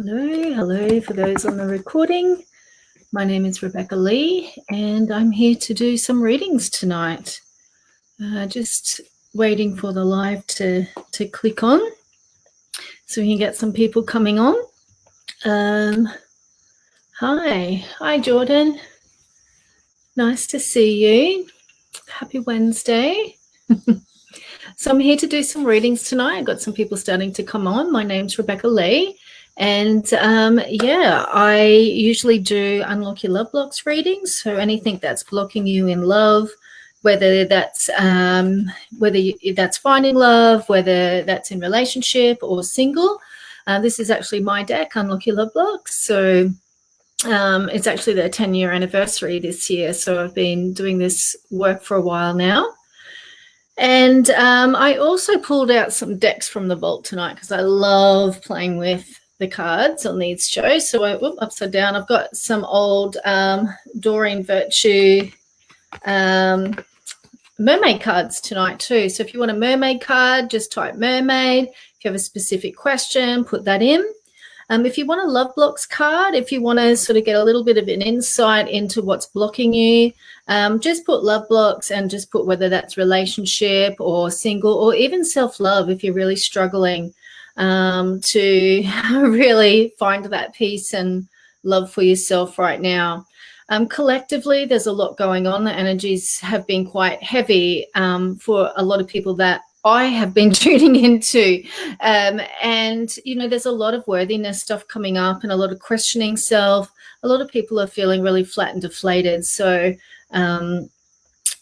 Hello for those on the recording. My name is Rebecca Lee and I'm here to do some readings tonight. Just waiting for the live to click on so we can get some people coming on. Hi Jordan. Nice to see you. Happy Wednesday. So I'm here to do some readings tonight. I've got some people starting to come on. My name's Rebecca Lee. And I usually do Unlock Your Love Blocks readings. So anything that's blocking you in love, whether that's finding love, whether that's in relationship or single. This is actually my deck, Unlock Your Love Blocks. So it's actually the 10-year anniversary this year. So I've been doing this work for a while now. And I also pulled out some decks from the vault tonight because I love playing with the cards on these shows. So upside down, I've got some old Doreen Virtue mermaid cards tonight too. So if you want a mermaid card, just type mermaid. If you have a specific question, put that in. If you want a love blocks card, if you want to sort of get a little bit of an insight into what's blocking you, just put love blocks and just put whether that's relationship or single or even self-love if you're really struggling to really find that peace and love for yourself right now. Collectively, there's a lot going on. The energies have been quite heavy for a lot of people that I have been tuning into. And, you know, there's a lot of worthiness stuff coming up and a lot of questioning self. A lot of people are feeling really flat and deflated. So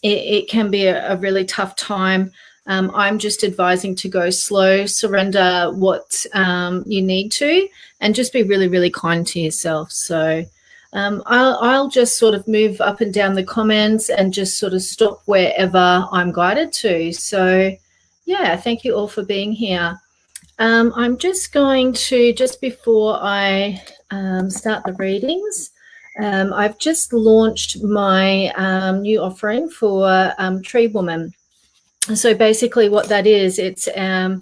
it can be a really tough time. I'm just advising to go slow, surrender what you need to, and just be really, really kind to yourself. So I'll just sort of move up and down the comments and just sort of stop wherever I'm guided to. So, yeah, thank you all for being here. I'm just going to, just before I start the readings, I've just launched my new offering for Tree Woman. So basically what that is, it's an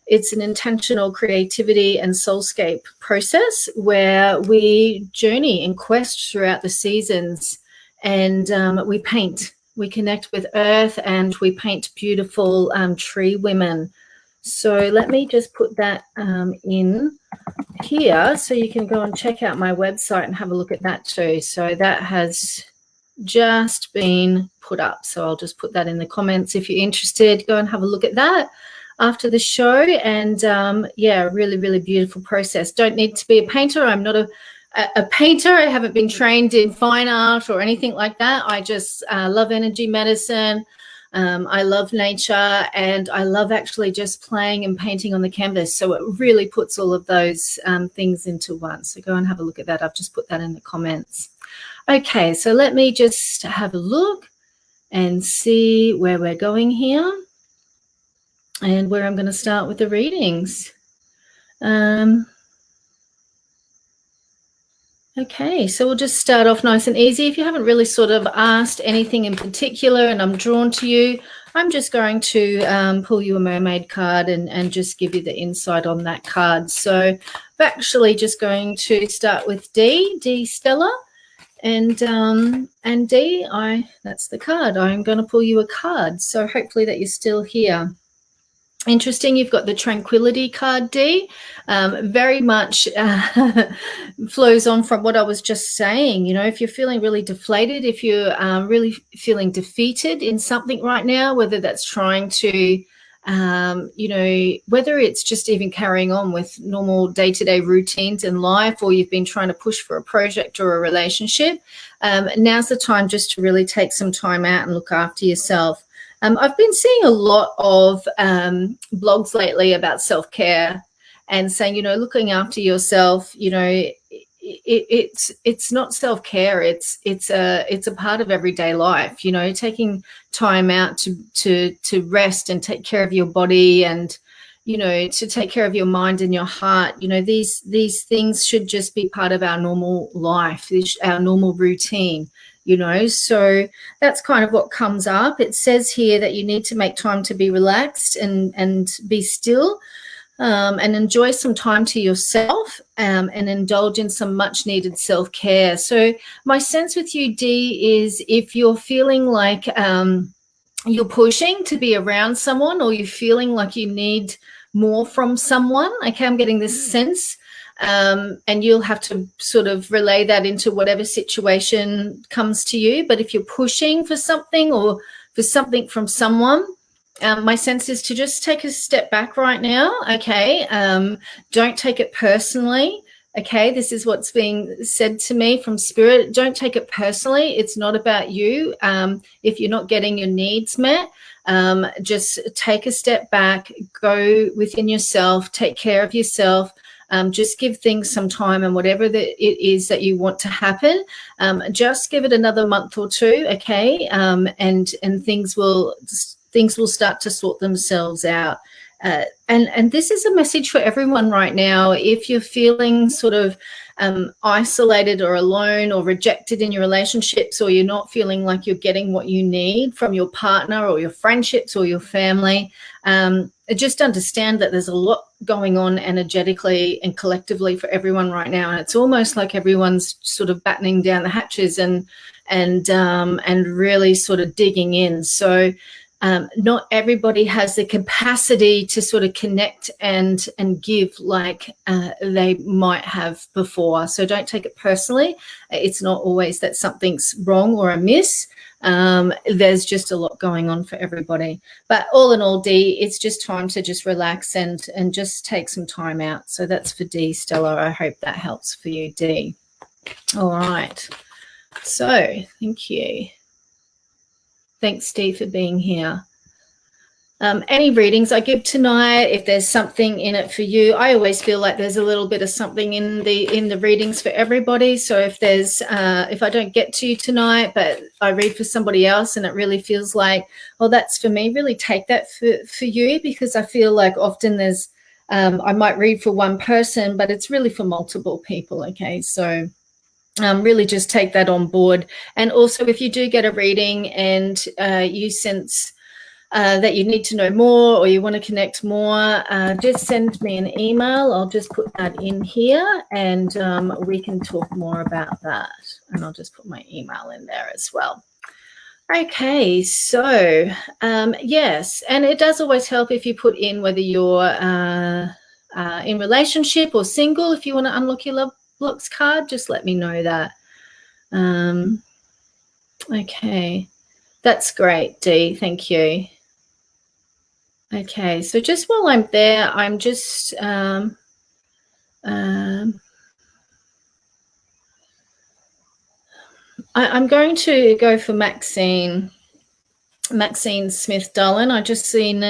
intentional creativity and soulscape process where we journey and quest throughout the seasons, and we paint. We connect with earth and we paint beautiful tree women. So let me just put that in here so you can go and check out my website and have a look at that too. So that has just been put up. So I'll just put that in the comments. If you're interested, go and have a look at that after the show. And yeah, really, really beautiful process. Don't need to be a painter. I'm not a painter. I haven't been trained in fine art or anything like that. I just love energy medicine. I love nature, and I love actually just playing and painting on the canvas. So it really puts all of those things into one. So go and have a look at that. I've just put that in the comments. Okay, so let me just have a look and see where we're going here and where I'm going to start with the readings. Okay, so we'll just start off nice and easy. If you haven't really sort of asked anything in particular and I'm drawn to you, I'm just going to pull you a mermaid card and just give you the insight on that card. So I'm actually just going to start with D Stella. And D, that's the card. I'm going to pull you a card. So hopefully that you're still here. Interesting, you've got the Tranquility card, D. Very much flows on from what I was just saying. You know, if you're feeling really deflated, if you're really feeling defeated in something right now, whether that's trying to, you know, whether it's just even carrying on with normal day-to-day routines in life, or you've been trying to push for a project or a relationship, now's the time just to really take some time out and look after yourself. I've been seeing a lot of blogs lately about self-care and saying, you know, looking after yourself, you know, it's not self-care. It's a part of everyday life, you know, taking time out to rest and take care of your body and, you know, to take care of your mind and your heart. You know, these things should just be part of our normal life, our normal routine. You know, so that's kind of what comes up. It says here that you need to make time to be relaxed and be still. and enjoy some time to yourself, and indulge in some much needed self-care. So my sense with you, Dee, is if you're feeling like you're pushing to be around someone, or you're feeling like you need more from someone, okay, I'm getting this sense, and you'll have to sort of relay that into whatever situation comes to you. But if you're pushing for something or for something from someone, my sense is to just take a step back right now, okay? Don't take it personally, okay? This is what's being said to me from Spirit. Don't take it personally. It's not about you. If you're not getting your needs met, just take a step back, go within yourself, take care of yourself. Just give things some time, and whatever it is that you want to happen, just give it another month or two, okay? And things will start to sort themselves out. And this is a message for everyone right now. If you're feeling sort of isolated or alone or rejected in your relationships, or you're not feeling like you're getting what you need from your partner or your friendships or your family, just understand that there's a lot going on energetically and collectively for everyone right now. And it's almost like everyone's sort of battening down the hatches and really sort of digging in. So not everybody has the capacity to sort of connect and give like they might have before. So don't take it personally. It's not always that something's wrong or amiss. There's just a lot going on for everybody. But all in all, Dee, it's just time to just relax and just take some time out. So that's for Dee, Stella. I hope that helps for you, Dee. All right. So thank you. Thanks, Steve, for being here. Any readings I give tonight, if there's something in it for you, I always feel like there's a little bit of something in the readings for everybody. So if there's if I don't get to you tonight, but I read for somebody else and it really feels like, well, that's for me, really take that for you, because I feel like often there's I might read for one person, but it's really for multiple people. Okay, so really just take that on board. And also, if you do get a reading and you sense that you need to know more or you want to connect more, just send me an email. I'll just put that in here, and we can talk more about that. And I'll just put my email in there as well. Okay, so yes, and it does always help if you put in whether you're in relationship or single. If you want to unlock your love blocks card, just let me know that. Okay, that's great, Dee. Thank you. Okay, so just while I'm there, I'm just I'm going to go for Maxine Smith, darling. I just seen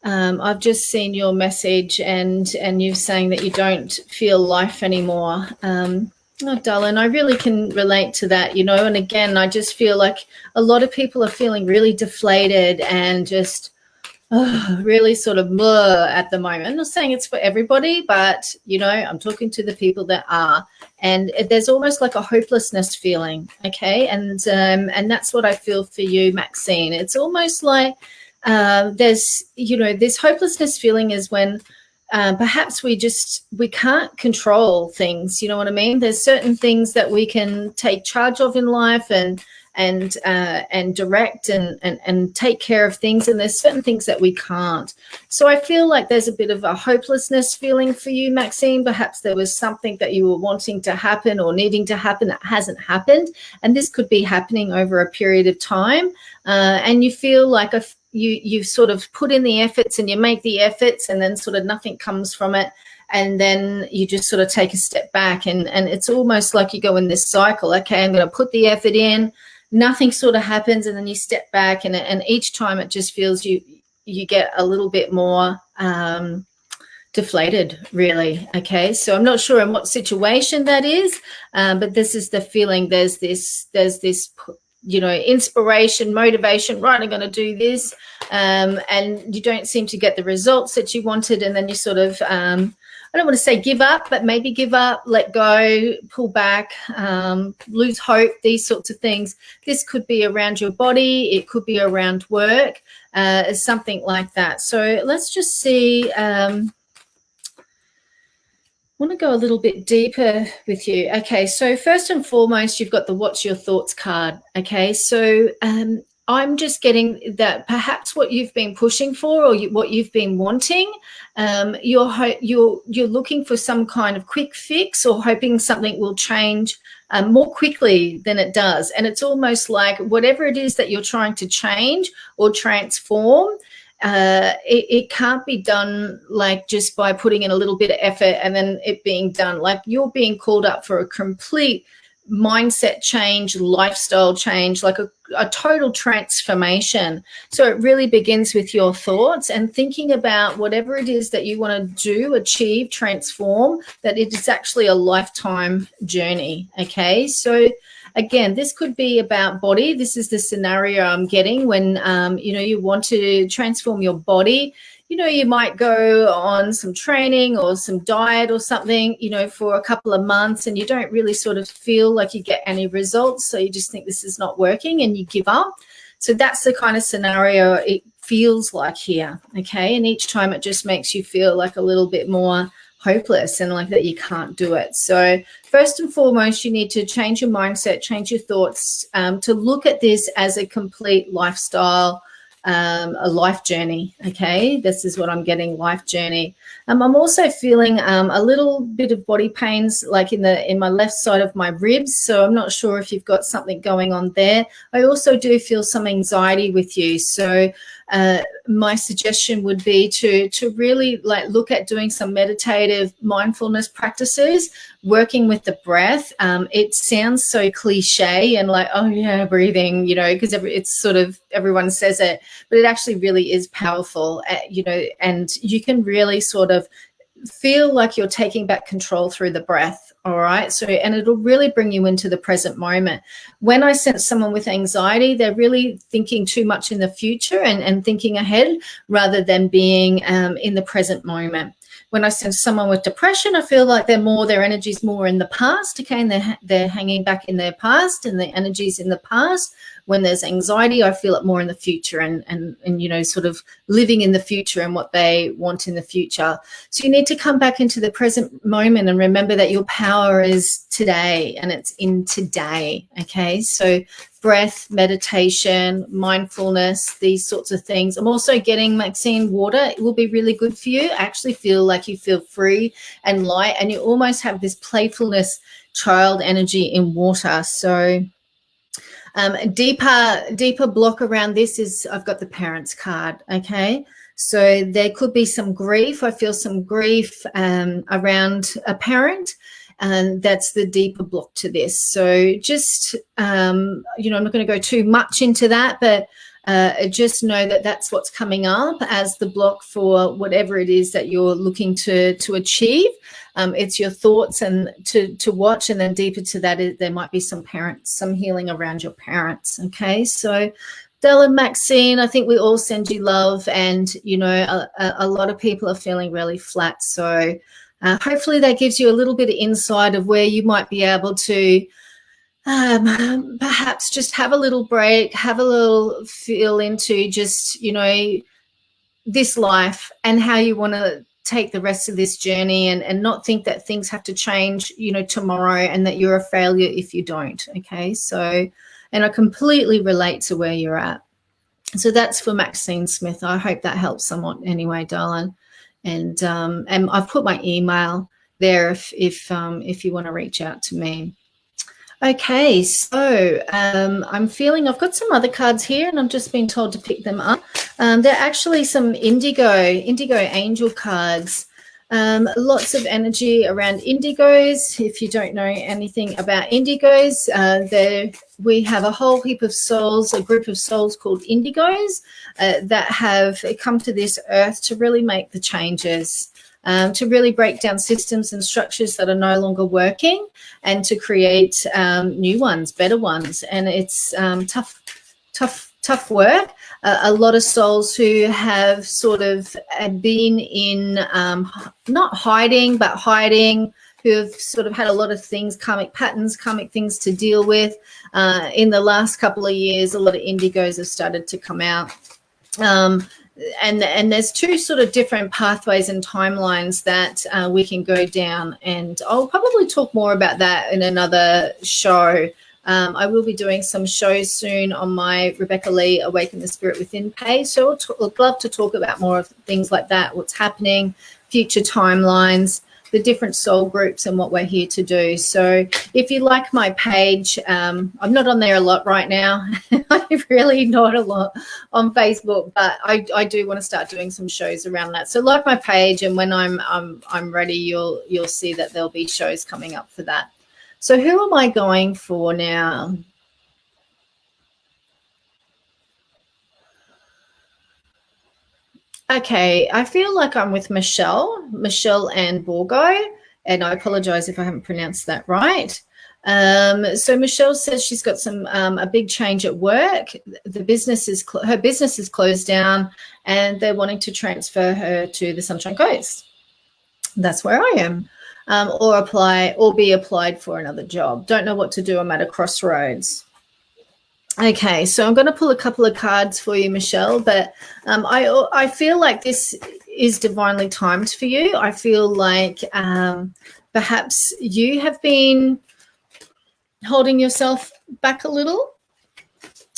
I've just seen your message, and you're saying that you don't feel life anymore. Oh, darling, I really can relate to that, you know. And again, I just feel like a lot of people are feeling really deflated and just really sort of blur at the moment. I'm not saying it's for everybody, but, you know, I'm talking to the people that are. And there's almost like a hopelessness feeling, okay? And that's what I feel for you, Maxine. It's almost like there's, you know, this hopelessness feeling is when perhaps we can't control things, you know what I mean? There's certain things that we can take charge of in life and direct and take care of things, and there's certain things that we can't. So I feel like there's a bit of a hopelessness feeling for you, Maxine. Perhaps there was something that you were wanting to happen or needing to happen that hasn't happened, and this could be happening over a period of time, and you feel like you sort of put in the efforts and you make the efforts, and then sort of nothing comes from it, and then you just sort of take a step back, and it's almost like you go in this cycle. Okay, I'm going to put the effort in, nothing sort of happens, and then you step back, and each time it just feels you get a little bit more deflated, really. Okay, so I'm not sure in what situation that is, but this is the feeling. There's this you know, inspiration, motivation, right, I'm going to do this, and you don't seem to get the results that you wanted, and then you sort of I don't want to say give up, but maybe give up, let go, pull back, lose hope, these sorts of things. This could be around your body. It could be around work, something like that. So let's just see. Want to go a little bit deeper with you. Okay, so first and foremost, you've got the What's Your Thoughts card. Okay, so I'm just getting that perhaps what you've been pushing for or what you've been wanting, you're looking for some kind of quick fix or hoping something will change more quickly than it does. And it's almost like whatever it is that you're trying to change or transform, it can't be done like just by putting in a little bit of effort and then it being done. Like you're being called up for a complete mindset change, lifestyle change, like a total transformation. So it really begins with your thoughts and thinking about whatever it is that you want to do, achieve, transform, that it is actually a lifetime journey. Okay, so again, this could be about body. This is the scenario I'm getting when, you want to transform your body. You might go on some training or some diet or something, for a couple of months and you don't really sort of feel like you get any results. So you just think this is not working and you give up. So that's the kind of scenario it feels like here. Okay. And each time it just makes you feel like a little bit more hopeless and like that you can't do it. So first and foremost, you need to change your mindset, change your thoughts, to look at this as a complete lifestyle, a life journey. Okay, this is what I'm getting, life journey. I'm also feeling a little bit of body pains like in my left side of my ribs, so I'm not sure if you've got something going on there. I also do feel some anxiety with you, so my suggestion would be to really like look at doing some meditative mindfulness practices, working with the breath. It sounds so cliche and like, oh yeah, breathing, because it's sort of everyone says it, but it actually really is powerful, and you can really sort of feel like you're taking back control through the breath. All right. So, and it'll really bring you into the present moment. When I sense someone with anxiety, they're really thinking too much in the future and thinking ahead rather than being in the present moment. When I sense someone with depression, I feel like their energy's more in the past, okay, and they're hanging back in their past and their energy's in the past. When there's anxiety, I feel it more in the future and sort of living in the future and what they want in the future. So you need to come back into the present moment and remember that your power is today and it's in today, okay? So breath, meditation, mindfulness, these sorts of things. I'm also getting, Maxine, water. It will be really good for you. I actually feel like you feel free and light and you almost have this playfulness, child energy in water. So deeper block around this is I've got the parents card, okay? So there could be some grief. I feel some grief around a parent, and that's the deeper block to this. So just, I'm not going to go too much into that, but just know that that's what's coming up as the block for whatever it is that you're looking to achieve. It's your thoughts and to watch, and then deeper to that, there might be some healing around your parents. Okay, so Della, Maxine, I think we all send you love, and a lot of people are feeling really flat. So hopefully that gives you a little bit of insight of where you might be able to perhaps just have a little break, have a little feel into just this life and how you want to take the rest of this journey, and not think that things have to change tomorrow and that you're a failure if you don't. Okay, so, and I completely relate to where you're at. So that's for Maxine Smith. I hope that helps somewhat anyway, darling. And I've put my email there if you want to reach out to me. Okay, so I'm feeling I've got some other cards here, and I've just been told to pick them up. They're actually some indigo angel cards. Lots of energy around indigos. If you don't know anything about indigos, we have a whole heap of souls, a group of souls called indigos that have come to this earth to really make the changes, to really break down systems and structures that are no longer working, and to create new ones, better ones. And it's tough tough work. A lot of souls who have sort of been in not hiding, but hiding, who have sort of had a lot of things, karmic patterns, karmic things to deal with. In the last couple of years, a lot of indigos have started to come out. And there's two sort of different pathways and timelines that we can go down. And I'll probably talk more about that in another show. I will be doing some shows soon on my Rebecca Lee Awaken the Spirit Within page. So I'd love to talk about more of things like that, what's happening, future timelines, the different soul groups and what we're here to do. So if you like my page, I'm not on there a lot right now. I'm really not a lot on Facebook, but I do want to start doing some shows around that. So like my page, and when I'm ready, you'll see that there'll be shows coming up for that. So who am I going for now? Okay, I feel like I'm with Michelle and Borgo, and I apologize if I haven't pronounced that right. So Michelle says she's got some a big change at work. Her business is closed down, and they're wanting to transfer her to the Sunshine Coast. That's where I am. Or be applied for another job. Don't know what to do. I'm at a crossroads. Okay, so I'm going to pull a couple of cards for you, Michelle, but I feel like this is divinely timed for you. I feel like perhaps you have been holding yourself back a little.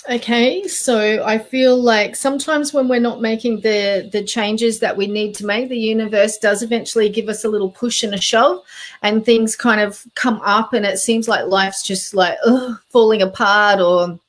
Okay, so I feel like sometimes when we're not making the changes that we need to make, the universe does eventually give us a little push and a shove, and things kind of come up, and it seems like life's just like falling apart, or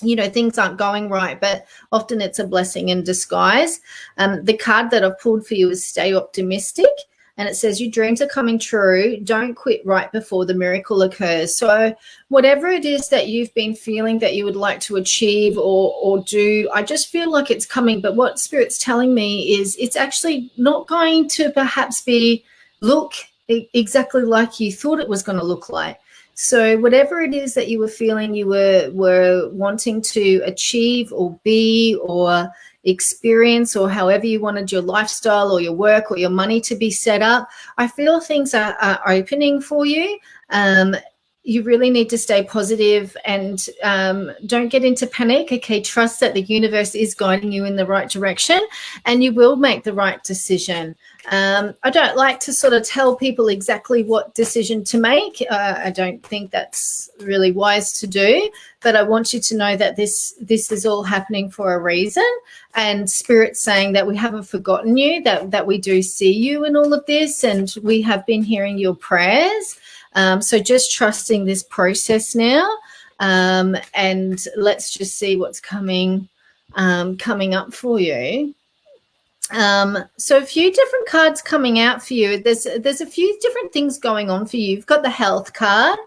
things aren't going right, but often it's a blessing in disguise. The card that I've pulled for you is Stay Optimistic. And it says, your dreams are coming true. Don't quit right before the miracle occurs. So whatever it is that you've been feeling that you would like to achieve or do, I just feel like it's coming. But what Spirit's telling me is it's actually not going to perhaps look exactly like you thought it was going to look like. So whatever it is that you were feeling you were wanting to achieve or be or experience, or however you wanted your lifestyle or your work or your money to be set up, I feel things are opening for you. You really need to stay positive and don't get into panic. Okay, trust that the universe is guiding you in the right direction, and you will make the right decision. I don't like to sort of tell people exactly what decision to make. I don't think that's really wise to do, but I want you to know that this is all happening for a reason, and Spirit's saying that we haven't forgotten you, that we do see you in all of this, and we have been hearing your prayers. So just trusting this process now, and let's just see what's coming up for you. So a few different cards coming out for you. There's a few different things going on for you. You've got the health card.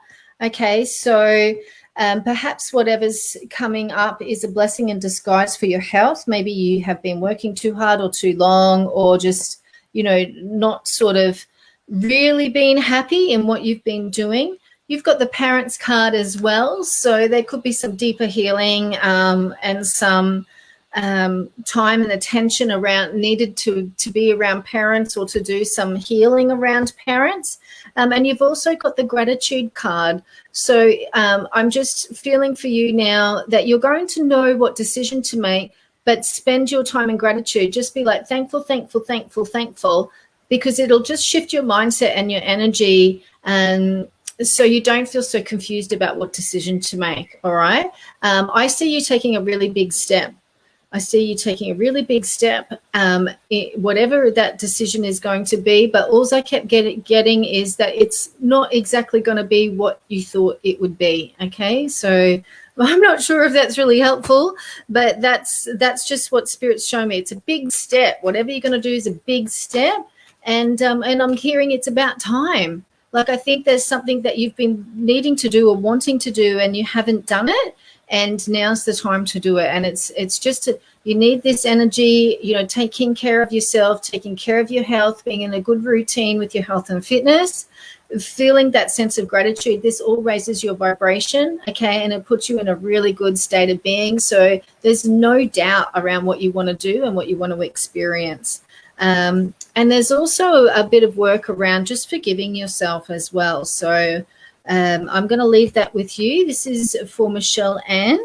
Okay, so perhaps whatever's coming up is a blessing in disguise for your health. Maybe you have been working too hard or too long, or just, not sort of really being happy in what you've been doing. You've got the parents card as well, so there could be some deeper healing and some time and attention around needed to be around parents, or to do some healing around parents. And you've also got the gratitude card. So I'm just feeling for you now that you're going to know what decision to make, but spend your time in gratitude. Just be like thankful, thankful, thankful, thankful, because it'll just shift your mindset and your energy, so you don't feel so confused about what decision to make, all right? I see you taking a really big step. Whatever that decision is going to be, but all I kept getting is that it's not exactly going to be what you thought it would be, okay? So I'm not sure if that's really helpful, but that's just what Spirit's showing me. It's a big step. Whatever you're going to do is a big step. And I'm hearing it's about time. Like, I think there's something that you've been needing to do or wanting to do, and you haven't done it. and now's the time to do it. And it's just you need this energy, you know, taking care of yourself, taking care of your health, being in a good routine with your health and fitness, feeling that sense of gratitude. This all raises your vibration, okay, and it puts you in a really good state of being. So there's no doubt around what you want to do and what you want to experience. And there's also a bit of work around just forgiving yourself as well. So I'm going to leave that with you. This is for Michelle Ann.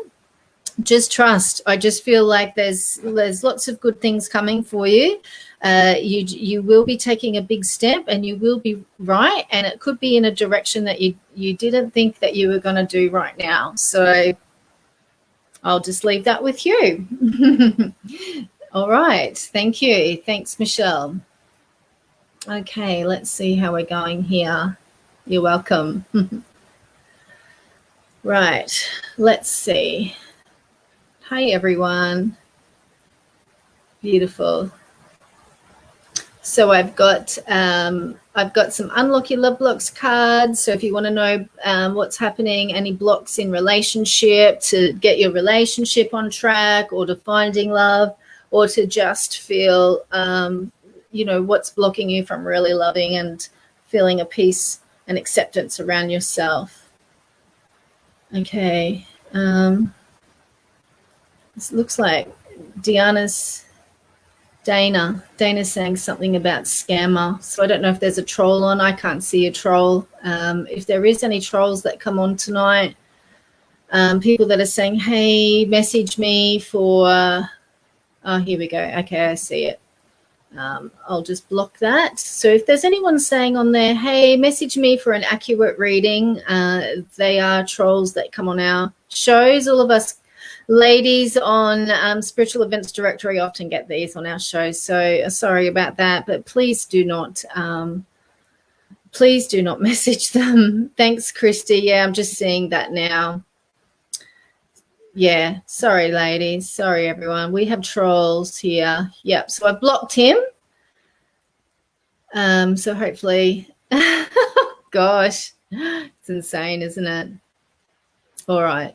Just trust. I just feel like there's lots of good things coming for you. You will be taking a big step, and you will be right, and it could be in a direction that you didn't think that you were going to do right now. So I'll just leave that with you. All right. Thank you. Thanks, Michelle. Okay, let's see how we're going here. You're welcome. Right. Let's see. Hi, everyone. Beautiful. So I've got some Unlock Your Love Blocks cards. So if you want to know what's happening, any blocks in relationship, to get your relationship on track, or to finding love, or to just feel, you know, what's blocking you from really loving and feeling a peace and acceptance around yourself. Okay. This looks like Dana's saying something about scammer. So I don't know if there's a troll on. I can't see a troll. If there is any trolls that come on tonight, people that are saying, hey, message me for, oh, here we go. Okay, I see it. I'll just block that. So if there's anyone saying on there, hey, message me for an accurate reading, they are trolls that come on our shows. All of us ladies on Spiritual Events Directory often get these on our shows. So sorry about that, but please do not message them. Thanks, Christy. Yeah, I'm just seeing that now. Yeah, sorry, ladies. Sorry, everyone. We have trolls here. Yep, so I've blocked him. So hopefully, gosh, it's insane, isn't it? All right.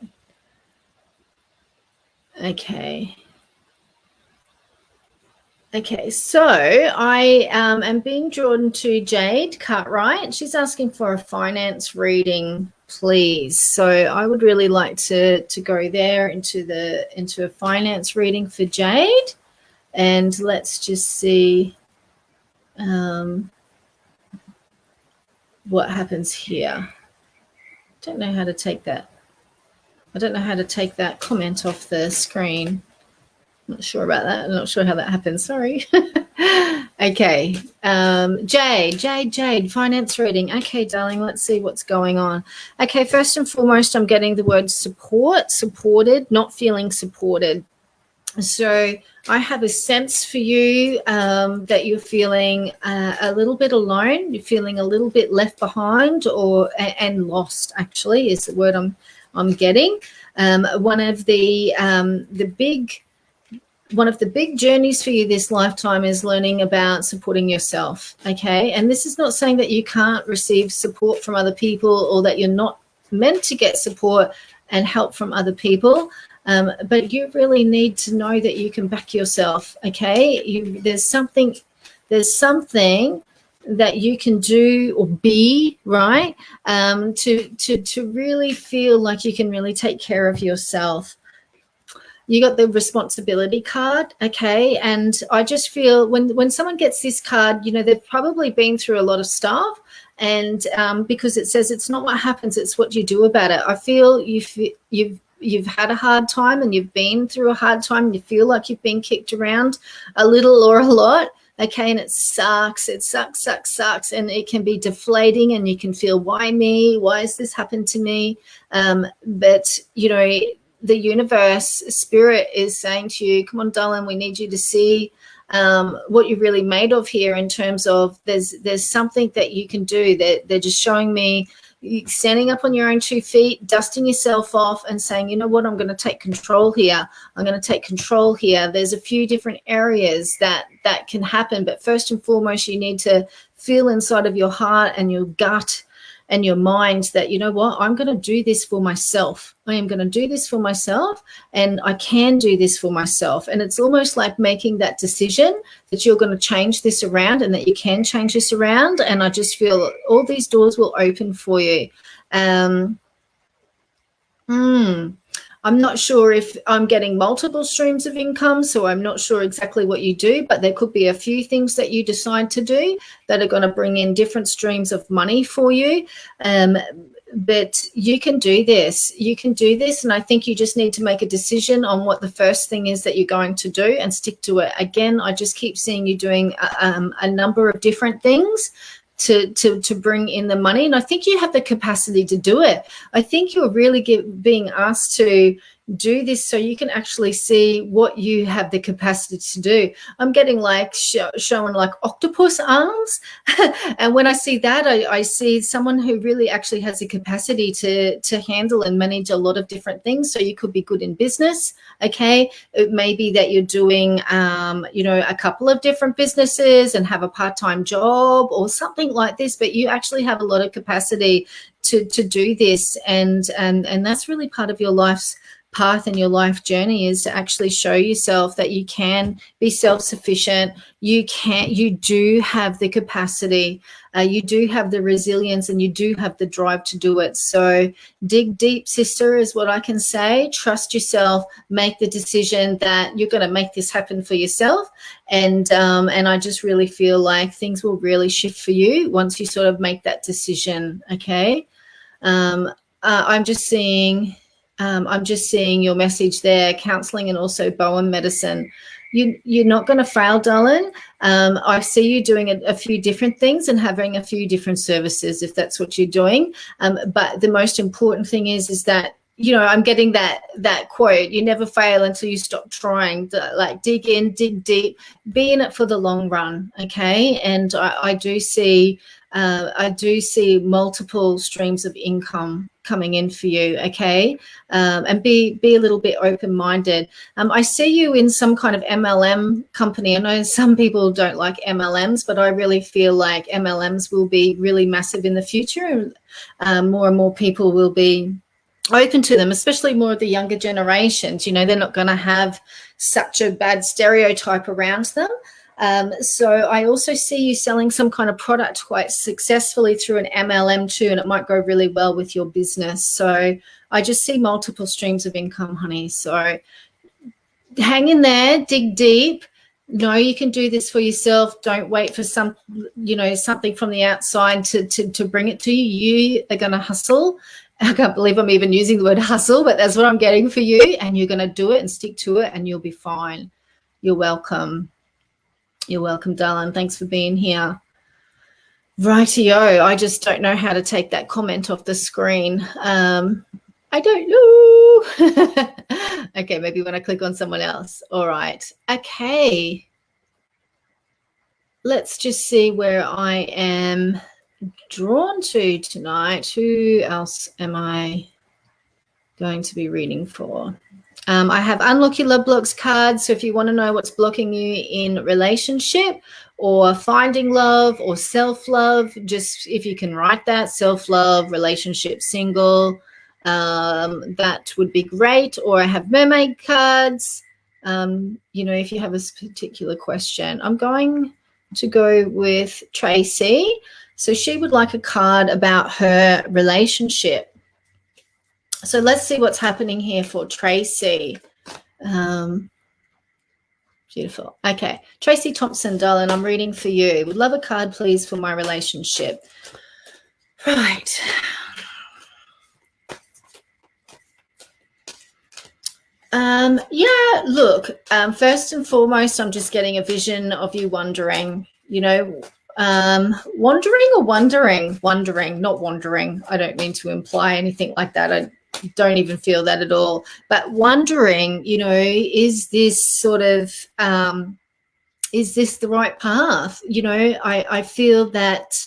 Okay. Okay, so I am being drawn to Jade Cartwright. She's asking for a finance reading, please. So I would really like to go there into a finance reading for Jade, and let's just see what happens here. Don't know how to take that. I don't know how to take that comment off the screen. Not sure about that. I'm not sure how that happens. Sorry. Okay. Jade, finance reading. Okay, darling, let's see what's going on. Okay, first and foremost, I'm getting the word support, supported, not feeling supported. So I have a sense for you that you're feeling a little bit alone. You're feeling a little bit left behind, and lost, actually, is the word I'm getting. One of the big journeys for you this lifetime is learning about supporting yourself, okay? And this is not saying that you can't receive support from other people, or that you're not meant to get support and help from other people, but you really need to know that you can back yourself, okay? There's something that you can do or be, right, to really feel like you can really take care of yourself. You got the responsibility card, okay? And I just feel when someone gets this card, you know, they've probably been through a lot of stuff, and because it says it's not what happens, it's what you do about it. I feel you've had a hard time, and you've been through a hard time, and you feel like you've been kicked around a little or a lot, okay? And it sucks, and it can be deflating, and you can feel, why me? Why has this happened to me? But, you know, the universe, spirit is saying to you, come on, darling, we need you to see what you're really made of here, in terms of there's something that you can do. They're just showing me you standing up on your own 2 feet, dusting yourself off, and saying, you know what, I'm going to take control here. I'm going to take control here. There's a few different areas that can happen, but first and foremost, you need to feel inside of your heart and your gut and your mind that, you know what, I'm going to do this for myself. I am going to do this for myself, and I can do this for myself. And it's almost like making that decision that you're going to change this around and that you can change this around. And I just feel all these doors will open for you. I'm not sure if I'm getting multiple streams of income, so I'm not sure exactly what you do, but there could be a few things that you decide to do that are going to bring in different streams of money for you. But you can do this. You can do this, and I think you just need to make a decision on what the first thing is that you're going to do and stick to it. Again, I just keep seeing you doing a number of different things to bring in the money, and I think you have the capacity to do it. I think you're really being asked to do this so you can actually see what you have the capacity to do. I'm getting like showing like octopus arms, and when I see that, I see someone who really actually has the capacity to handle and manage a lot of different things. So you could be good in business. Okay, it may be that you're doing a couple of different businesses and have a part-time job or something like this, but you actually have a lot of capacity to do this, and that's really part of your life's path and your life journey, is to actually show yourself that you can be self-sufficient. You do have the capacity, you do have the resilience, and you do have the drive to do it. So dig deep, sister, is what I can say. Trust yourself, make the decision that you're going to make this happen for yourself. And I just really feel like things will really shift for you once you sort of make that decision. Okay. I'm just seeing your message there, counseling and also Bowen medicine. You're not going to fail, darling. I see you doing a few different things and having a few different services if that's what you're doing. But the most important thing is that, you know, I'm getting that quote, you never fail until you stop trying. Like dig in, dig deep, be in it for the long run. Okay. And I do see multiple streams of income coming in for you, okay? And be a little bit open-minded. I see you in some kind of MLM company. I know some people don't like MLMs, but I really feel like MLMs will be really massive in the future, and more people will be open to them, especially more of the younger generations. You know, they're not going to have such a bad stereotype around them. So I also see you selling some kind of product quite successfully through an MLM too, and it might go really well with your business. So I just see multiple streams of income, honey. So hang in there, dig deep. No, you can do this for yourself. Don't wait for something from the outside to bring it to you. You are going to hustle. I can't believe I'm even using the word hustle, but that's what I'm getting for you. And you're going to do it and stick to it, and you'll be fine. You're welcome. You're welcome, darling. Thanks for being here. Rightio. I just don't know how to take that comment off the screen. I don't know. Okay, maybe when I click on someone else. All right. Okay. Let's just see where I am drawn to tonight. Who else am I going to be reading for? I have Unlock Your Love Blocks cards. So if you want to know what's blocking you in relationship or finding love or self-love, just if you can write that, self-love, relationship, single, that would be great. Or I have mermaid cards. If you have a particular question. I'm going to go with Tracey. So she would like a card about her relationship. So let's see what's happening here for Tracey. Beautiful. Okay. Tracey Thompson, darling, I'm reading for you. Would love a card, please, for my relationship. Right. Look, first and foremost, I'm just getting a vision of you wondering, wandering or wondering? Wondering, not wandering. I don't mean to imply anything like that. I don't even feel that at all. But wondering, is this sort of, is this the right path? I feel that,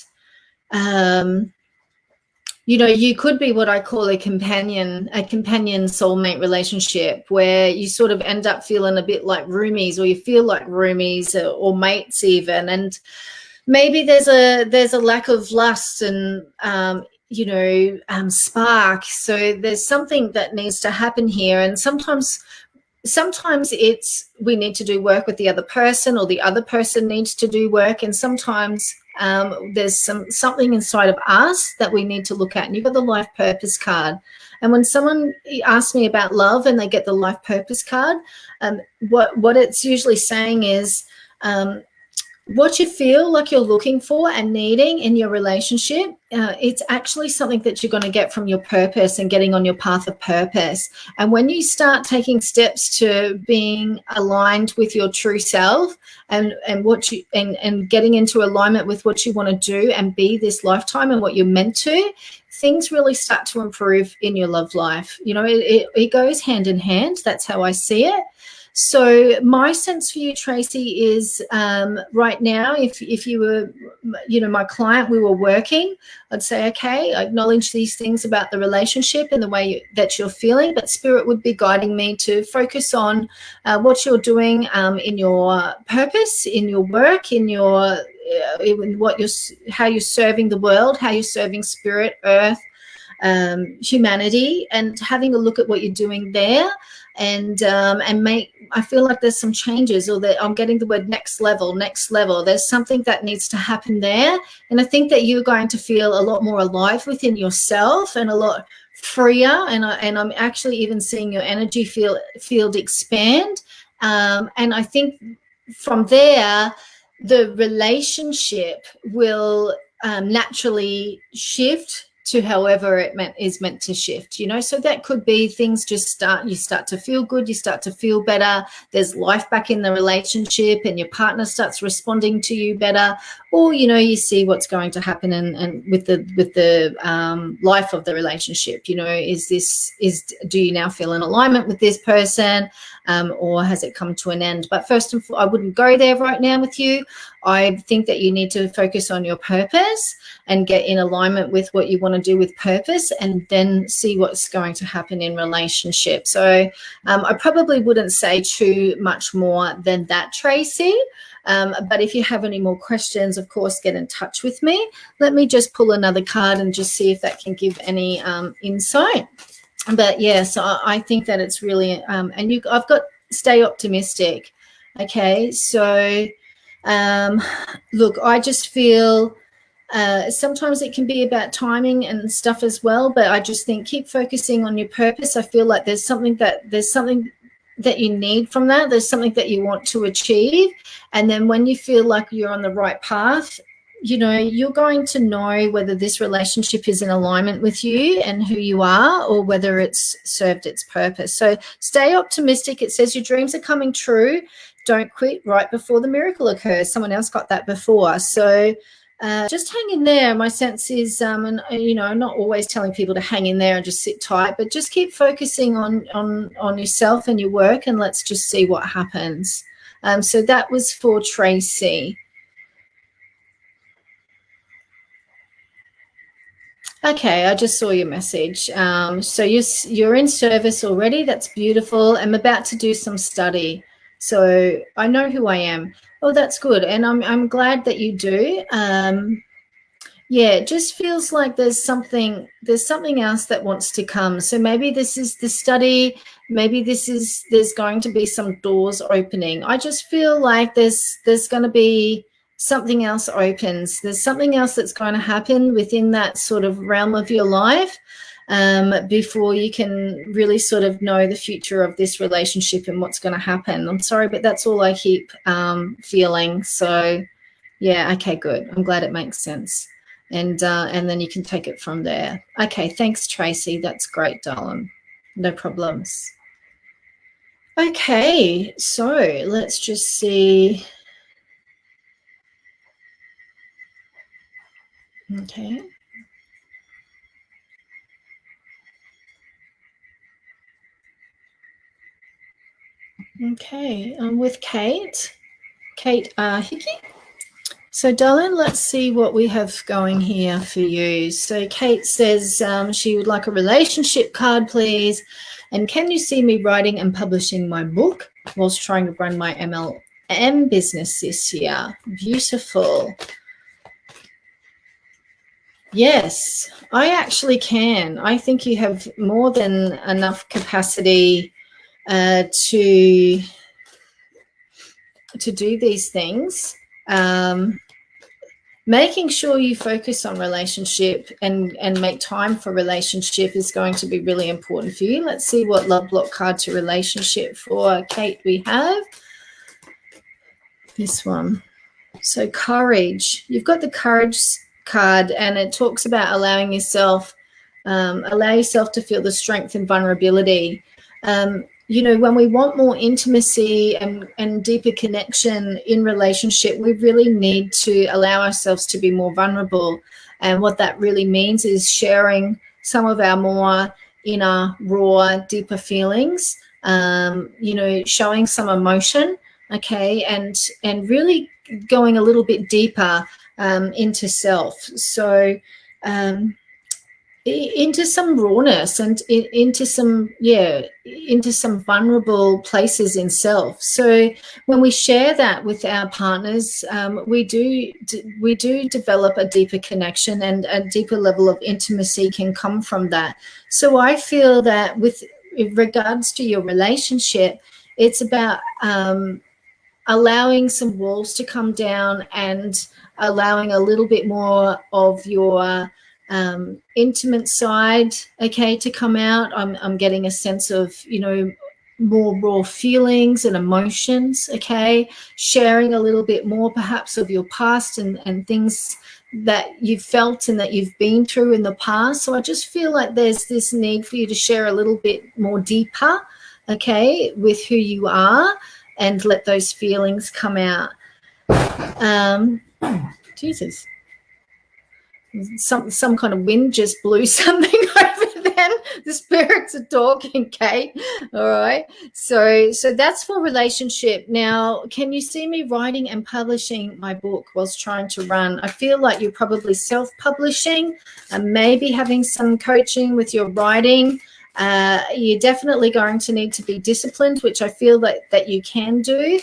you could be what I call a companion soulmate relationship, where you sort of end up feeling a bit like roomies, or you feel like roomies or mates even. And maybe there's a lack of lust and, spark. So there's something that needs to happen here. And sometimes it's we need to do work with the other person, or the other person needs to do work. And sometimes there's something inside of us that we need to look at. And you've got the life purpose card. And when someone asks me about love and they get the life purpose card, what it's usually saying is what you feel like you're looking for and needing in your relationship, it's actually something that you're going to get from your purpose and getting on your path of purpose. And when you start taking steps to being aligned with your true self and getting into alignment with what you want to do and be this lifetime and what you're meant to, things really start to improve in your love life. It goes hand in hand. That's how I see it. So my sense for you, Tracey, is right now, if you were, my client, we were working, I'd say, okay, I acknowledge these things about the relationship and the way that you're feeling, but Spirit would be guiding me to focus on what you're doing in your purpose, in your work, in your how you're serving the world, how you're serving Spirit, Earth, humanity, and having a look at what you're doing there. And I feel like there's some changes, or that I'm getting the word next level. There's something that needs to happen there. And I think that you're going to feel a lot more alive within yourself and a lot freer. And I'm actually even seeing your energy field expand. And I think from there, the relationship will naturally shift to however it is meant to shift, so that could be things you start to feel good, you start to feel better, there's life back in the relationship and your partner starts responding to you better, or you see what's going to happen and with the life of the relationship, do you now feel in alignment with this person, or has it come to an end? But first and foremost, I wouldn't go there right now with you. I think that you need to focus on your purpose and get in alignment with what you want to do with purpose, and then see what's going to happen in relationship. So I probably wouldn't say too much more than that, Tracey. But if you have any more questions, of course, get in touch with me. Let me just pull another card and just see if that can give any insight. But yes, I think that it's really, I've got stay optimistic. Okay, so look, I just feel sometimes it can be about timing and stuff as well, but I just think keep focusing on your purpose. I feel like there's something that you need from that. There's something that you want to achieve. And then when you feel like you're on the right path, you're going to know whether this relationship is in alignment with you and who you are, or whether it's served its purpose. So stay optimistic. It says your dreams are coming true. Don't quit right before the miracle occurs. Someone else got that before. So just hang in there. My sense is, I'm not always telling people to hang in there and just sit tight, but just keep focusing on yourself and your work, and let's just see what happens. So that was for Tracey. Okay, I just saw your message. So you're in service already. That's beautiful. I'm about to do some study, so I know who I am. Oh, that's good, and I'm glad that you do. Yeah, it just feels like there's something else that wants to come. So maybe this is the study. Maybe there's going to be some doors opening. I just feel like there's going to be something else opens. There's something else that's going to happen within that sort of realm of your life before you can really sort of know the future of this relationship and what's going to happen. I'm sorry, but that's all I keep feeling. So yeah, okay, good. I'm glad it makes sense. And then you can take it from there. Okay, thanks, Tracey. That's great, darling. No problems. Okay, so let's just see. Okay. Okay, I'm with Kate Hickey. So, darling, let's see what we have going here for you. So Kate says she would like a relationship card, please. And can you see me writing and publishing my book whilst trying to run my MLM business this year? Beautiful. Yes, I actually can. I think you have more than enough capacity to do these things. Making sure you focus on relationship and make time for relationship is going to be really important for you. Let's see what love block card to relationship for Kate we have. This one. So courage. You've got the courage card, and it talks about allowing yourself, allow yourself to feel the strength and vulnerability. When we want more intimacy and deeper connection in relationship, we really need to allow ourselves to be more vulnerable. And what that really means is sharing some of our more inner, raw, deeper feelings, showing some emotion, okay, and really going a little bit deeper into self. So into some rawness and into some vulnerable places in self. So when we share that with our partners, we do develop a deeper connection, and a deeper level of intimacy can come from that. So I feel that with regards to your relationship, it's about allowing some walls to come down and allowing a little bit more of your intimate side, okay, to come out. I'm getting a sense of, more raw feelings and emotions, okay, sharing a little bit more perhaps of your past and things that you've felt and that you've been through in the past. So I just feel like there's this need for you to share a little bit more deeper, okay, with who you are, and let those feelings come out. Jesus. Some kind of wind just blew something over then. The spirits are talking, Kate. All right. So that's for relationship. Now, can you see me writing and publishing my book whilst trying to run? I feel like you're probably self-publishing and maybe having some coaching with your writing. You're definitely going to need to be disciplined, which I feel that you can do.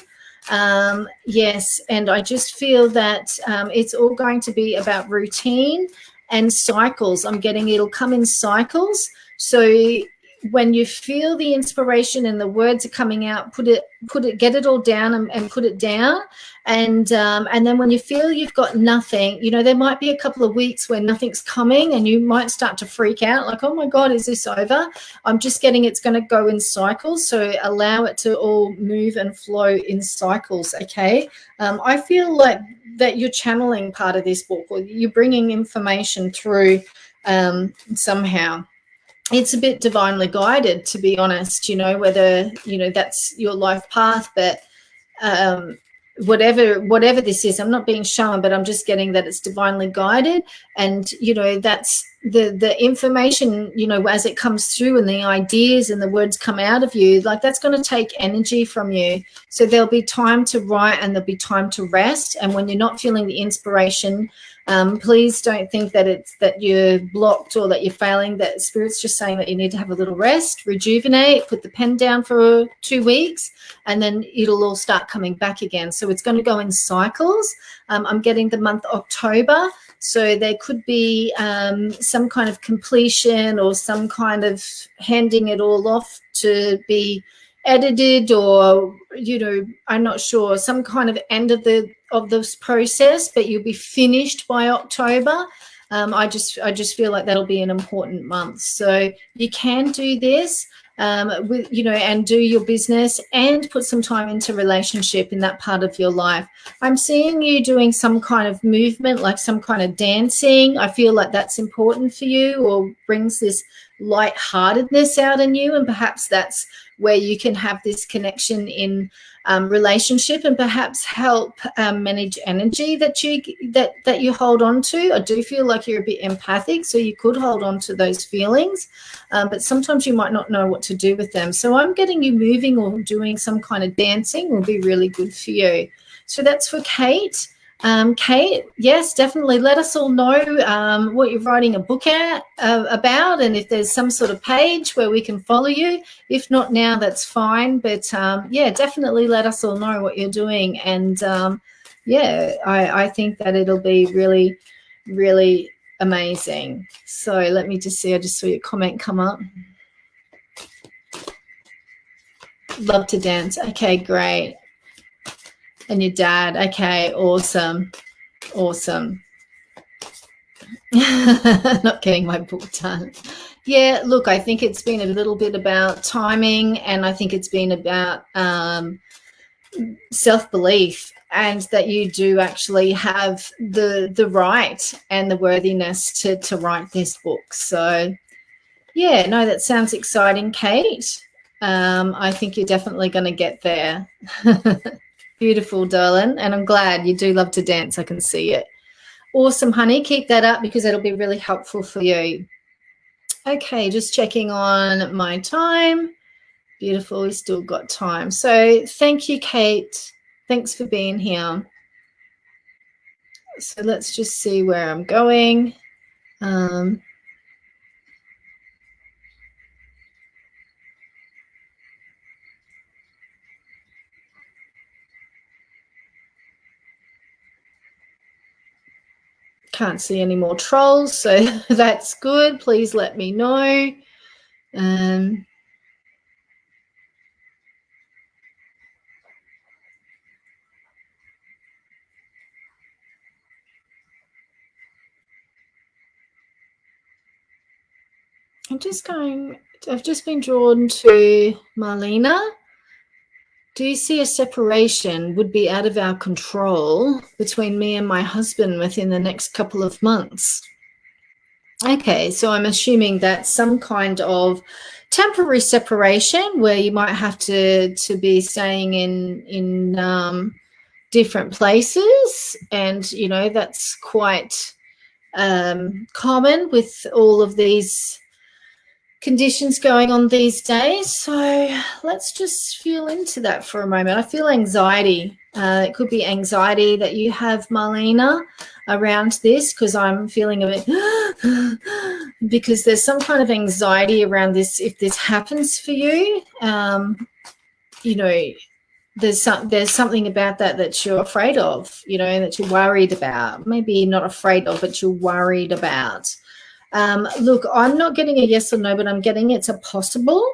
Yes, and I just feel that it's all going to be about routine and cycles. I'm getting it'll come in cycles. So when you feel the inspiration and the words are coming out, get it all down and put it down. And then when you feel you've got nothing, there might be a couple of weeks where nothing's coming and you might start to freak out like, oh my God, is this over? I'm just getting it's going to go in cycles. So allow it to all move and flow in cycles. Okay. I feel like that you're channeling part of this book, or you're bringing information through somehow. It's a bit divinely guided, to be honest, whether, that's your life path, but whatever this is, I'm not being shown, but I'm just getting that it's divinely guided. And, that's the information, as it comes through and the ideas and the words come out of you, like that's going to take energy from you. So there'll be time to write and there'll be time to rest. And when you're not feeling the inspiration, please don't think that it's that you're blocked or that you're failing. That Spirit's just saying that you need to have a little rest, rejuvenate, put the pen down for 2 weeks, and then it'll all start coming back again. So it's going to go in cycles. I'm getting the month October. So there could be some kind of completion or some kind of handing it all off to be edited, or I'm not sure, some kind of end of this process, but you'll be finished by October. I just feel like that'll be an important month. So you can do this with and do your business and put some time into relationship in that part of your life. I'm seeing you doing some kind of movement, like some kind of dancing. I feel like that's important for you, or brings this lightheartedness out in you, and perhaps that's where you can have this connection in relationship, and perhaps help manage energy that you hold on to. I do feel like you're a bit empathic, so you could hold on to those feelings, but sometimes you might not know what to do with them. So I'm getting you moving or doing some kind of dancing will be really good for you. So that's for Kate. Kate, yes, definitely let us all know what you're writing a book about, and if there's some sort of page where we can follow you. If not now, that's fine, but definitely let us all know what you're doing. And I think that it'll be really, really Amazing. So let me just see. I just saw your comment come up. Love to dance. Okay, great. And your dad. Okay, awesome. Awesome. Not getting my book done. Yeah, look, I think it's been a little bit about timing, and I think it's been about self-belief, and that you do actually have the right and the worthiness to write this book. So yeah, no, that sounds exciting, Kate. I think you're definitely going to get there. Beautiful, darling, and I'm glad you do love to dance. I can see it. Awesome, honey. Keep that up because it'll be really helpful for you. Okay, just checking on my time. Beautiful, we still got time. So thank you, Kate. Thanks for being here. So let's just see where I'm going. Can't see any more trolls, so that's good. Please let me know. I've just been drawn to Marlena. Do you see a separation would be out of our control between me and my husband within the next couple of months? Okay, so I'm assuming that's some kind of temporary separation where you might have to be staying in different places, and you know that's quite common with all of these conditions going on these days. So let's just feel into that for a moment. I feel anxiety. It could be anxiety that you have, Marlena, around this, because I'm feeling a bit because there's some kind of anxiety around this. If this happens for you, you know, there's something about that you're afraid of, you know, that you're worried about. Maybe not afraid of, but you're worried about. Look, I'm not getting a yes or no, but I'm getting it's a possible.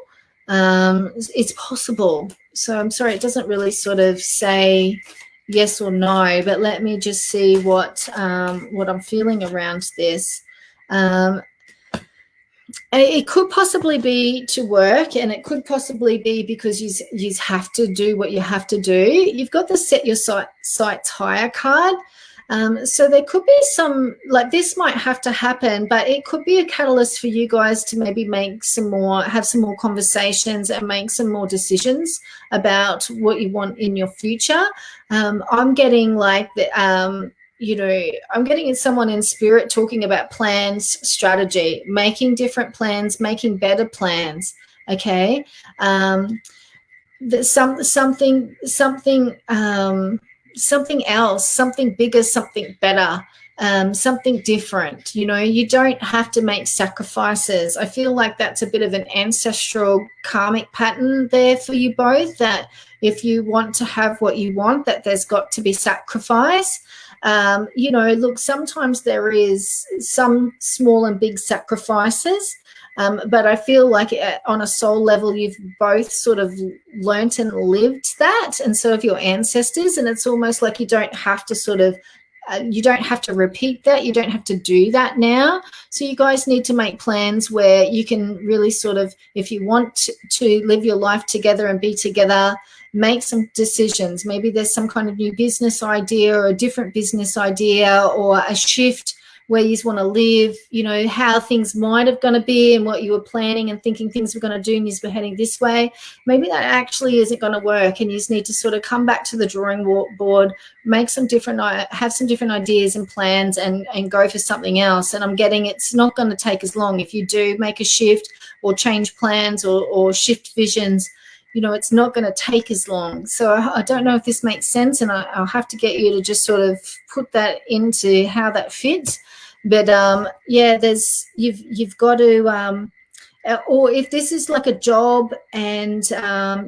It's possible. So I'm sorry, it doesn't really sort of say yes or no, but let me just see what I'm feeling around this. It could possibly be to work, and it could possibly be because you have to do what you have to do. You've got the set your sights higher card. So there could be some, like this might have to happen, but it could be a catalyst for you guys to maybe have some more conversations and make some more decisions about what you want in your future. I'm getting like the, you know, I'm getting someone in spirit talking about plans, strategy, making different plans, making better plans. Okay. Something else, something bigger, something better, something different. You know, you don't have to make sacrifices. I feel like that's a bit of an ancestral karmic pattern there for you both, that if you want to have what you want, that there's got to be sacrifice. You know, look, sometimes there is some small and big sacrifices. But I feel like on a soul level, you've both sort of learnt and lived that, and so have your ancestors, and it's almost like you don't have to you don't have to repeat that. You don't have to do that now. So you guys need to make plans where you can really sort of, if you want to live your life together and be together, make some decisions. Maybe there's some kind of new business idea or a different business idea or a shift where you want to live, you know, how things might have going to be and what you were planning and thinking things were going to do, and you're heading this way. Maybe that actually isn't going to work, and you just need to sort of come back to the drawing board, have some different ideas and plans, and go for something else. And I'm getting it's not going to take as long. If you do make a shift or change plans or shift visions, you know, it's not going to take as long. So I don't know if this makes sense, and I'll have to get you to just sort of put that into how that fits. But yeah, you've got to, or if this is like a job and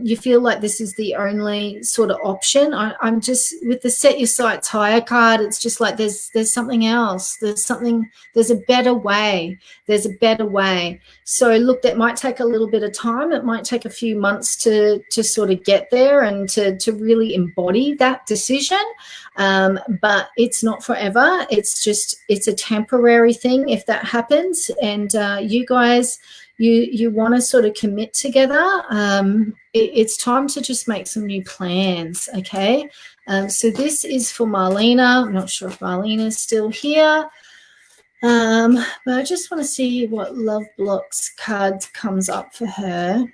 you feel like this is the only sort of option, I'm just with the set your sights higher card. It's just like there's something else. There's a better way. There's a better way. So look, that might take a little bit of time. It might take a few months to sort of get there and to really embody that decision. But it's not forever. It's a temporary thing if that happens. And you guys, you want to sort of commit together. It's time to just make some new plans, okay? So this is for Marlena. I'm not sure if Marlena's still here. But I just want to see what Love Blocks card comes up for her.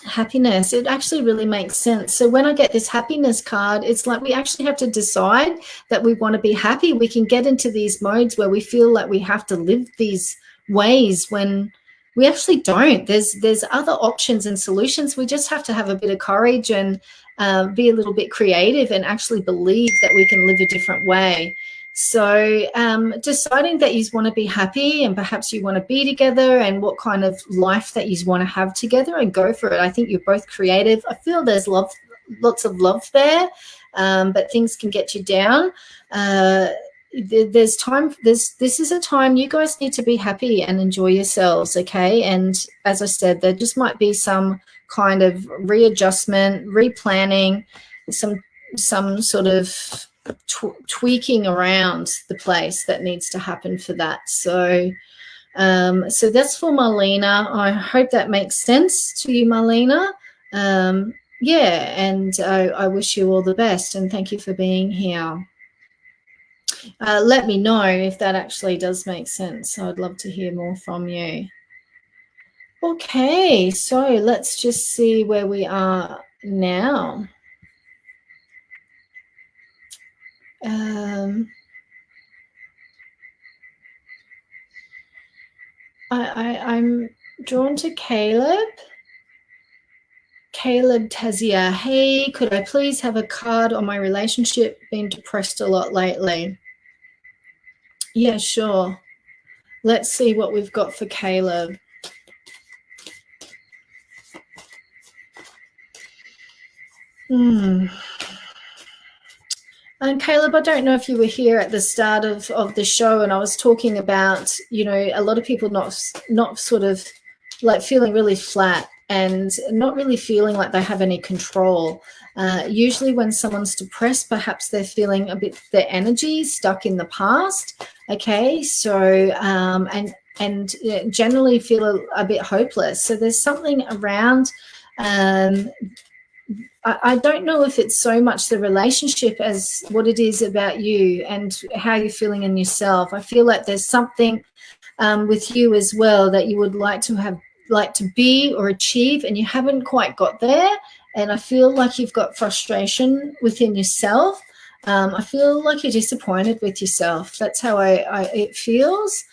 Happiness. It actually really makes sense. So when I get this happiness card, it's like we actually have to decide that we want to be happy. We can get into these modes where we feel like we have to live these ways when we actually don't. There's other options and solutions. We just have to have a bit of courage and be a little bit creative and actually believe that we can live a different way. So deciding that you want to be happy and perhaps you want to be together and what kind of life that you want to have together, and go for it. I think you're both creative. I feel there's lots of love there, but things can get you down. There's time. This is a time you guys need to be happy and enjoy yourselves, okay? And as I said, there just might be some kind of readjustment, replanning, some sort of tweaking around the place that needs to happen for that. So so that's for Marlena. I hope that makes sense to you, Marlena. Yeah, and I wish you all the best, and thank you for being here. Let me know if that actually does make sense. I'd love to hear more from you. Okay, so let's just see where we are now. I'm drawn to Kaleb Tasia. Hey, could I please have a card on my relationship? Been depressed a lot lately. Yeah, sure. Let's see what we've got for Kaleb. And Kaleb, I don't know if you were here at the start of the show, and I was talking about, you know, a lot of people not sort of like feeling really flat and not really feeling like they have any control. Usually when someone's depressed, perhaps they're feeling a bit, their energy stuck in the past. Okay, so and generally feel a bit hopeless. So there's something around. I don't know if it's so much the relationship as what it is about you and how you're feeling in yourself. I feel like there's something with you as well that you would like to be or achieve, and you haven't quite got there. And I feel like you've got frustration within yourself. I feel like you're disappointed with yourself. That's how it feels.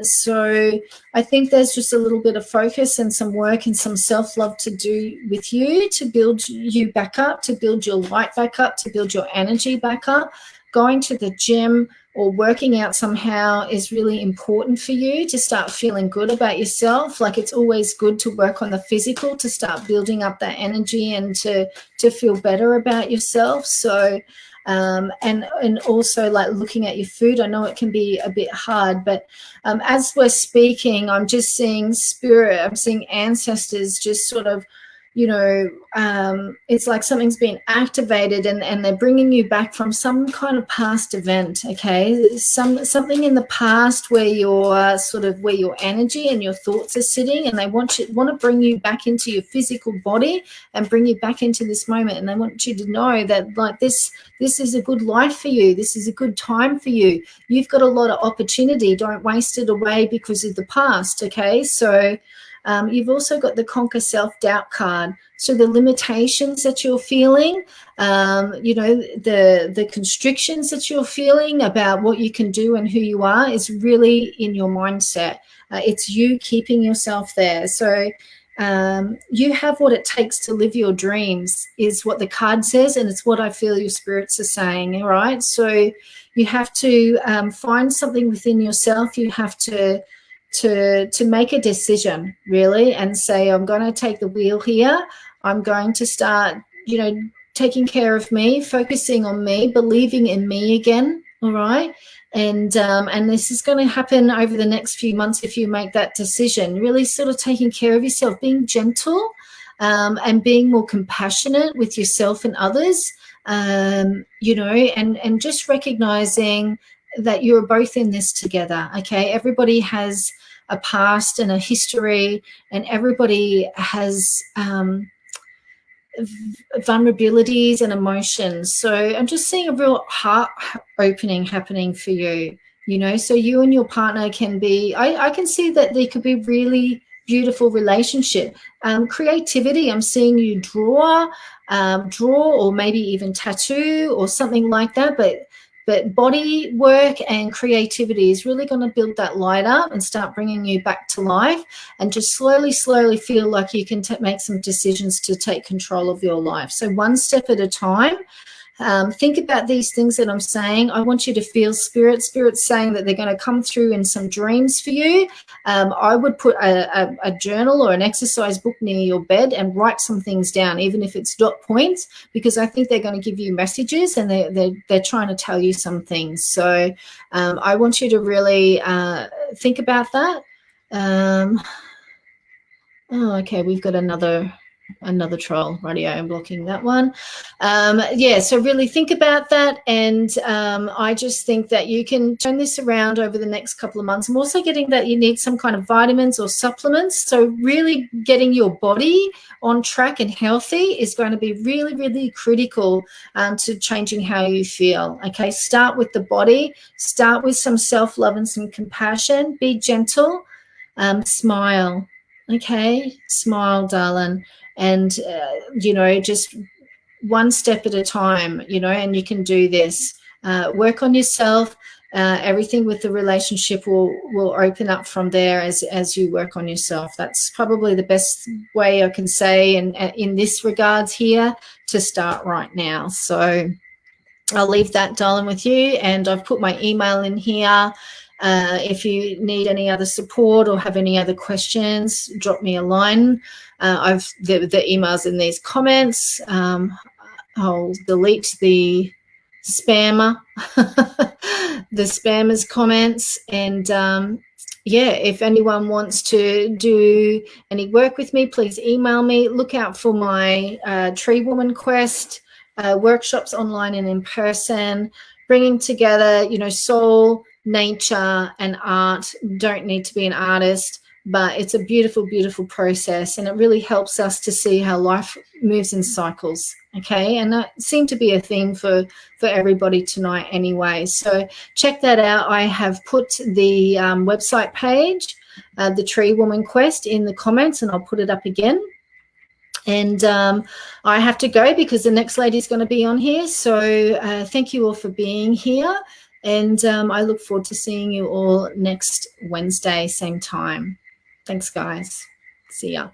So I think there's just a little bit of focus and some work and some self-love to do with you to build you back up, to build your light back up, to build your energy back up. Going to the gym or working out somehow is really important for you to start feeling good about yourself. Like, it's always good to work on the physical to start building up that energy and to feel better about yourself. So and also like looking at your food. I know it can be a bit hard, but as we're speaking, I'm just seeing spirit, I'm seeing ancestors just sort of, you know, it's like something's been activated and they're bringing you back from some kind of past event, okay? Something in the past where you're where your energy and your thoughts are sitting, and they want to bring you back into your physical body and bring you back into this moment. And they want you to know that, like, this is a good life for you. This is a good time for you. You've got a lot of opportunity. Don't waste it away because of the past, okay? So you've also got the Conquer Self-Doubt card. So the limitations that you're feeling, you know, the constrictions that you're feeling about what you can do and who you are is really in your mindset. It's you keeping yourself there. So you have what it takes to live your dreams is what the card says, and it's what I feel your spirits are saying, all right? So you have to find something within yourself. You have to to make a decision, really, and say, I'm going to take the wheel here. I'm going to start, you know, taking care of me, focusing on me, believing in me again. All right. And this is going to happen over the next few months if you make that decision, really sort of taking care of yourself, being gentle, and being more compassionate with yourself and others, you know, and just recognizing that you're both in this together. Okay. Everybody has a past and a history, and everybody has vulnerabilities and emotions. So I'm just seeing a real heart opening happening for you, you know, so you and your partner can be, I can see that there could be really beautiful relationship. Creativity, I'm seeing you draw or maybe even tattoo or something like that, but body work and creativity is really going to build that light up and start bringing you back to life, and just slowly feel like you can make some decisions to take control of your life. So one step at a time. Think about these things that I'm saying. I want you to feel Spirit's saying that they're going to come through in some dreams for you. I would put a journal or an exercise book near your bed and write some things down, even if it's dot points, because I think they're going to give you messages, and they're trying to tell you some things. So I want you to really think about that. Okay, we've got another troll. Radio, I'm blocking that one. Yeah, so really think about that, and I just think that you can turn this around over the next couple of months. I'm also getting that you need some kind of vitamins or supplements, so really getting your body on track and healthy is going to be really critical to changing how you feel. Okay, start with the body, start with some self-love and some compassion, be gentle, smile. Okay, smile, darling. And, you know, just one step at a time, you know, and you can do this. Work on yourself. Everything with the relationship will open up from there as you work on yourself. That's probably the best way I can say in this regards here to start right now. So I'll leave that, darling, with you. And I've put my email in here. If you need any other support or have any other questions, drop me a line. The email's in these comments. I'll delete the spammer, the spammers comments. And yeah, if anyone wants to do any work with me, please email me. Look out for my Tree Woman Quest workshops, online and in person, bringing together, you know, soul, nature and art. Don't need to be an artist, but it's a beautiful process, and it really helps us to see how life moves in cycles. Okay, and that seemed to be a theme for everybody tonight anyway. So check that out. I have put the website page, the Tree Woman Quest, in the comments, and I'll put it up again. And I have to go because the next lady's going to be on here. So thank you all for being here. And I look forward to seeing you all next Wednesday, same time. Thanks, guys. See ya.